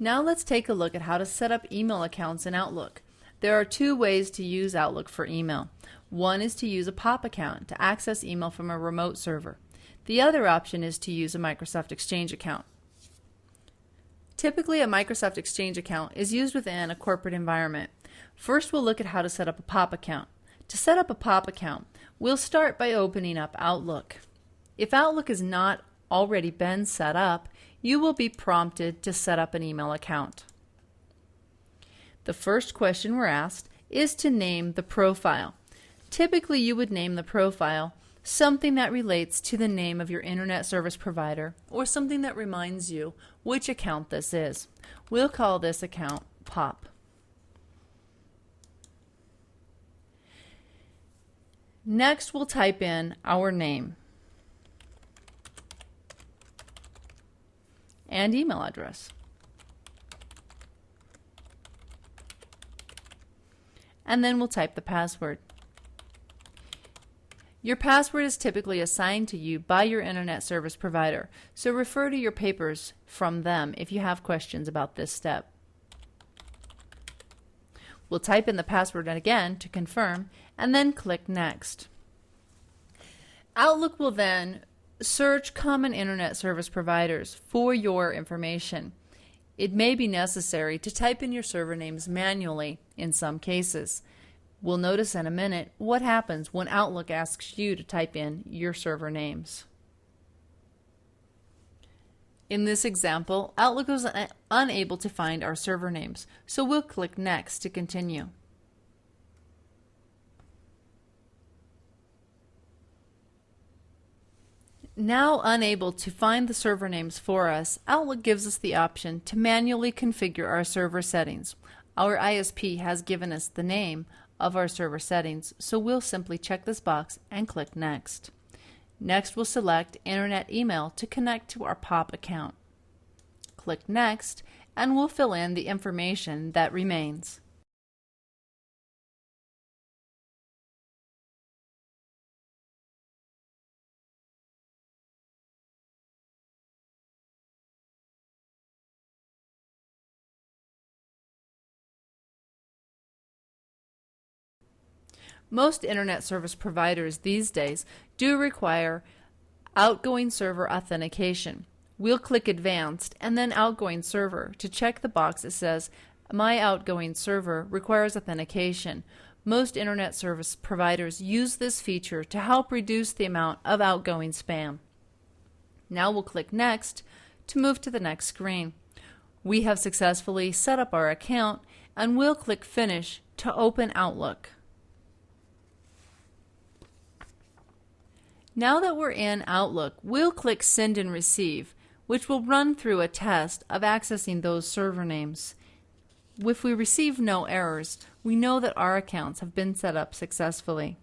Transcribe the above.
Now let's take a look at how to set up email accounts in Outlook. There are two ways to use Outlook for email. One is to use a POP account to access email from a remote server. The other option is to use a Microsoft Exchange account. Typically, a Microsoft Exchange account is used within a corporate environment. First, we'll look at how to set up a POP account. To set up a POP account, we'll start by opening up Outlook. If Outlook has not already been set up, you will be prompted to set up an email account. The first question we're asked is to name the profile. Typically, you would name the profile something that relates to the name of your internet service provider or something that reminds you which account this is. We'll call this account POP. Next, we'll type in our name and email address. And then we'll type the password. Your password is typically assigned to you by your internet service provider, so refer to your papers from them if you have questions about this step. We'll type in the password again to confirm, and then click Next. Outlook will then search common internet service providers for your information. It may be necessary to type in your server names manually in some cases. We'll notice in a minute what happens when Outlook asks you to type in your server names. In this example, Outlook was unable to find our server names, so we'll click Next to continue. Now unable to find the server names for us, Outlook gives us the option to manually configure our server settings. Our ISP has given us the name of our server settings, so we'll simply check this box and click Next. Next, we'll select Internet Email to connect to our POP account. Click Next, and we'll fill in the information that remains. Most internet service providers these days do require outgoing server authentication. We'll click Advanced and then Outgoing Server to check the box that says My outgoing server requires authentication. Most internet service providers use this feature to help reduce the amount of outgoing spam. Now we'll click Next to move to the next screen. We have successfully set up our account, and we'll click Finish to open Outlook. Now that we're in Outlook, we'll click Send and Receive, which will run through a test of accessing those server names. If we receive no errors, we know that our accounts have been set up successfully.